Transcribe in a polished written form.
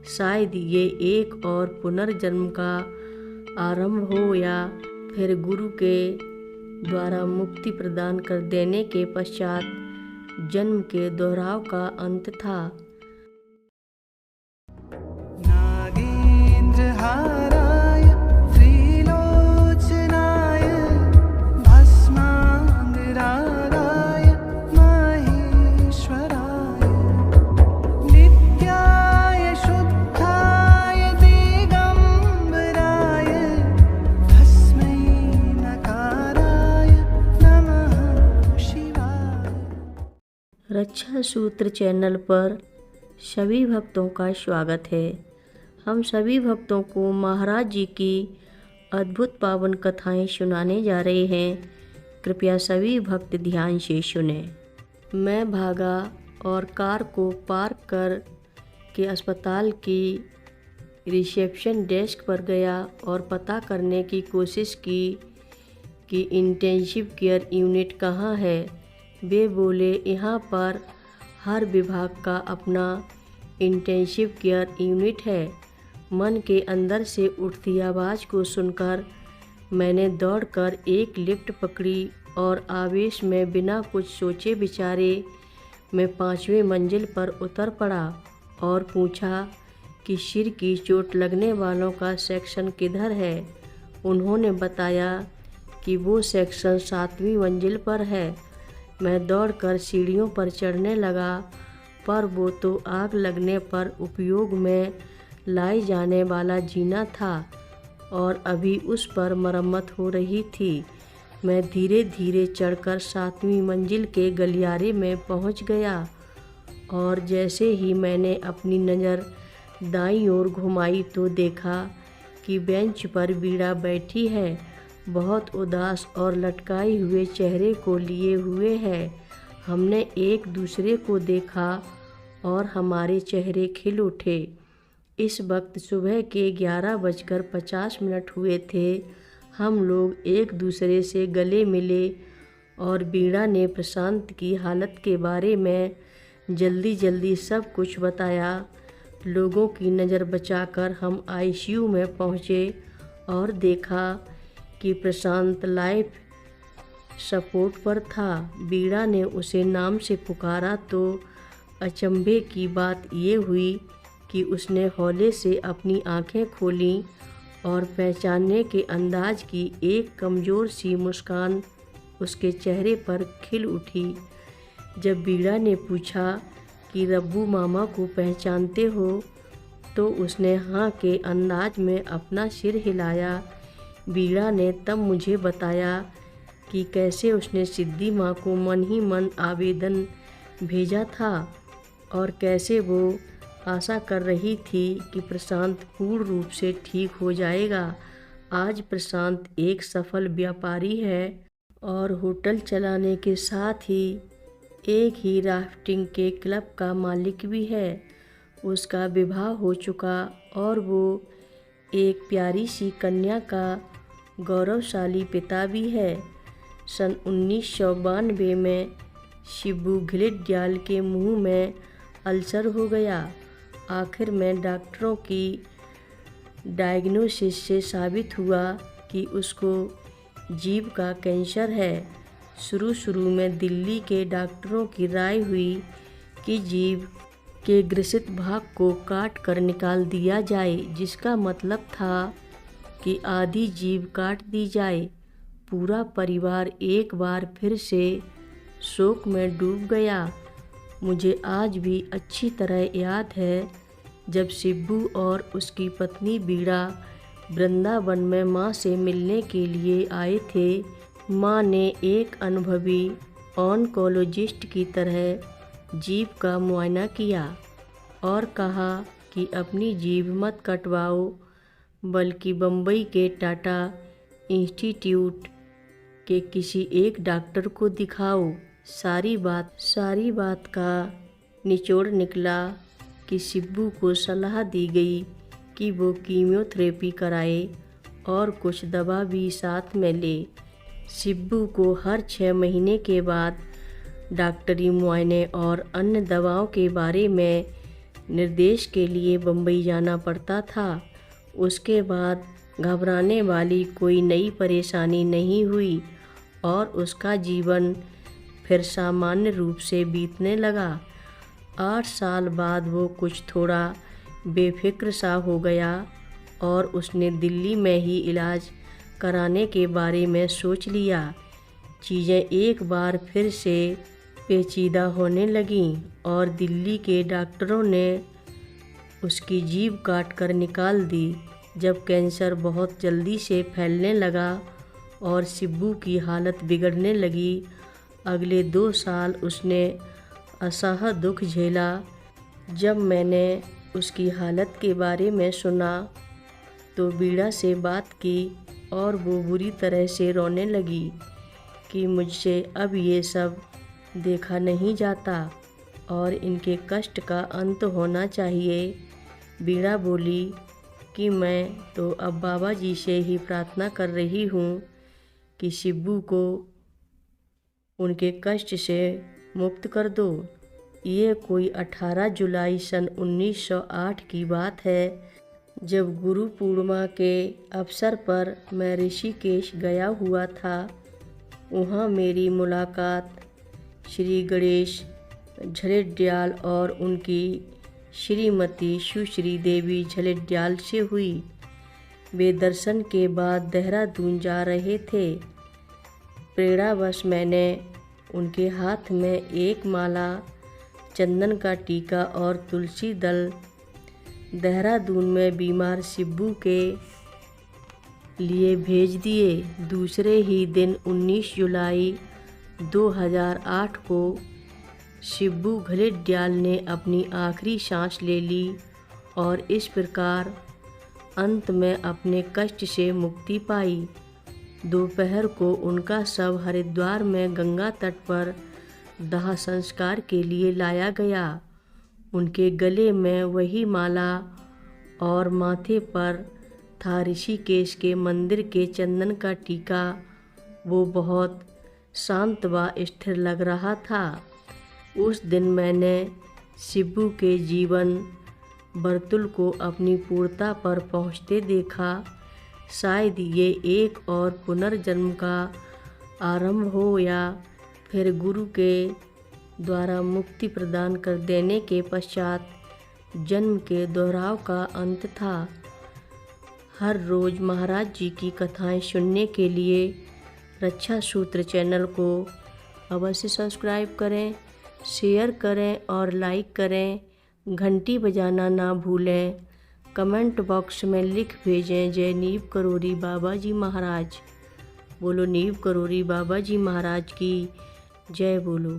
शायद ये एक और पुनर्जन्म का आरंभ हो या फिर गुरु के द्वारा मुक्ति प्रदान कर देने के पश्चात जन्म के दोहराव का अंत था। नागेन्द्रहाराय त्रिलोचनाय भस्माङ्गरागाय महेश्वराय नित्याय शुद्धाय दिगम्बराय तस्मै नकाराय नमः शिवाय। रक्षा सूत्र चैनल पर सभी भक्तों का स्वागत है। हम सभी भक्तों को महाराज जी की अद्भुत पावन कथाएं सुनाने जा रहे हैं। कृपया सभी भक्त ध्यान से सुने। मैं भागा और कार को पार्क कर के अस्पताल की रिसेप्शन डेस्क पर गया और पता करने की कोशिश की कि इंटेंसिव केयर यूनिट कहाँ है। वे बोले, यहाँ पर हर विभाग का अपना इंटेंसिव केयर यूनिट है। मन के अंदर से उठती आवाज़ को सुनकर मैंने दौड़कर एक लिफ्ट पकड़ी और आवेश में बिना कुछ सोचे विचारे मैं 5वें मंजिल पर उतर पड़ा और पूछा कि सिर की चोट लगने वालों का सेक्शन किधर है। उन्होंने बताया कि वो सेक्शन 7वीं मंजिल पर है। मैं दौड़कर सीढ़ियों पर चढ़ने लगा, पर वो तो आग लगने पर उपयोग में लाई जाने वाला जीना था और अभी उस पर मरम्मत हो रही थी। मैं धीरे धीरे चढ़कर 7वीं मंजिल के गलियारे में पहुंच गया और जैसे ही मैंने अपनी नज़र दाईं ओर घुमाई तो देखा कि बेंच पर वीणा बैठी है। बहुत उदास और लटकाए हुए चेहरे को लिए हुए है। हमने एक दूसरे को देखा और हमारे चेहरे खिल उठे। इस वक्त सुबह के 11:50 हुए थे। हम लोग एक दूसरे से गले मिले और वीणा ने प्रशांत की हालत के बारे में जल्दी जल्दी सब कुछ बताया। लोगों की नज़र बचाकर हम आईसीयू में पहुँचे और देखा कि प्रशांत लाइफ सपोर्ट पर था। वीणा ने उसे नाम से पुकारा तो अचंभे की बात ये हुई कि उसने हौले से अपनी आंखें खोलीं और पहचानने के अंदाज की एक कमज़ोर सी मुस्कान उसके चेहरे पर खिल उठी। जब वीणा ने पूछा कि रब्बू मामा को पहचानते हो, तो उसने हाँ के अंदाज में अपना सिर हिलाया। वीणा ने तब मुझे बताया कि कैसे उसने सिद्धि माँ को मन ही मन आवेदन भेजा था और कैसे वो आशा कर रही थी कि प्रशांत पूर्ण रूप से ठीक हो जाएगा। आज प्रशांत एक सफल व्यापारी है और होटल चलाने के साथ ही एक ही राफ्टिंग के क्लब का मालिक भी है। उसका विवाह हो चुका और वो एक प्यारी सी कन्या का गौरवशाली पिता भी है। सन 1992 में शिबू घिलिड्याल के मुंह में अल्सर हो गया। आखिर में डॉक्टरों की डायग्नोसिस से साबित हुआ कि उसको जीभ का कैंसर है। शुरू में दिल्ली के डॉक्टरों की राय हुई कि जीभ के ग्रसित भाग को काट कर निकाल दिया जाए, जिसका मतलब था कि आधी जीभ काट दी जाए। पूरा परिवार एक बार फिर से शोक में डूब गया। मुझे आज भी अच्छी तरह याद है जब शिबू और उसकी पत्नी वीणा वृंदावन में माँ से मिलने के लिए आए थे। माँ ने एक अनुभवी ऑन्कोलॉजिस्ट की तरह जीभ का मुआयना किया और कहा कि अपनी जीभ मत कटवाओ, बल्कि बम्बई के टाटा इंस्टीट्यूट के किसी एक डॉक्टर को दिखाओ। सारी बात का निचोड़ निकला कि शिबू को सलाह दी गई कि वो कीमोथेरेपी कराए और कुछ दवा भी साथ में ले। शिबू को हर 6 महीने के बाद डॉक्टरी मुआयने और अन्य दवाओं के बारे में निर्देश के लिए बम्बई जाना पड़ता था। उसके बाद घबराने वाली कोई नई परेशानी नहीं हुई और उसका जीवन फिर सामान्य रूप से बीतने लगा। 8 साल बाद वो कुछ थोड़ा बेफिक्र सा हो गया और उसने दिल्ली में ही इलाज कराने के बारे में सोच लिया। चीज़ें एक बार फिर से पेचीदा होने लगीं और दिल्ली के डॉक्टरों ने उसकी जीभ काट कर निकाल दी। जब कैंसर बहुत जल्दी से फैलने लगा और शिब्बू की हालत बिगड़ने लगी, अगले 2 साल उसने असह दुख झेला। जब मैंने उसकी हालत के बारे में सुना तो बीड़ा से बात की और वो बुरी तरह से रोने लगी कि मुझसे अब ये सब देखा नहीं जाता और इनके कष्ट का अंत होना चाहिए। बीड़ा बोली कि मैं तो अब बाबा जी से ही प्रार्थना कर रही हूँ कि शिब्बू को उनके कष्ट से मुक्त कर दो। ये कोई 18 जुलाई सन 1908 की बात है, जब गुरु पूर्णिमा के अवसर पर मैं ऋषिकेश गया हुआ था। वहाँ मेरी मुलाकात श्री गणेश झलेडियाल और उनकी श्रीमती सुश्री देवी झलेडियाल से हुई। वे दर्शन के बाद देहरादून जा रहे थे। प्रेरणावश मैंने उनके हाथ में एक माला, चंदन का टीका और तुलसी दल देहरादून में बीमार शिब्बू के लिए भेज दिए। दूसरे ही दिन 19 जुलाई 2008 को शिब्बू झलेडियाल ने अपनी आखिरी सांस ले ली और इस प्रकार अंत में अपने कष्ट से मुक्ति पाई। दोपहर को उनका शव हरिद्वार में गंगा तट पर दाह संस्कार के लिए लाया गया। उनके गले में वही माला और माथे पर था ऋषिकेश के मंदिर के चंदन का टीका। वो बहुत शांत व स्थिर लग रहा था। उस दिन मैंने शिब्बू के जीवन वर्तुल को अपनी पूर्णता पर पहुँचते देखा। शायद ये एक और पुनर्जन्म का आरंभ हो या फिर गुरु के द्वारा मुक्ति प्रदान कर देने के पश्चात जन्म के दोहराव का अंत था। हर रोज़ महाराज जी की कथाएं सुनने के लिए रक्षा सूत्र चैनल को अवश्य सब्सक्राइब करें, शेयर करें और लाइक करें। घंटी बजाना ना भूलें। कमेंट बॉक्स में लिख भेजें जय नीव करोरी बाबा जी महाराज। बोलो नीव करोरी बाबा जी महाराज की जय बोलो।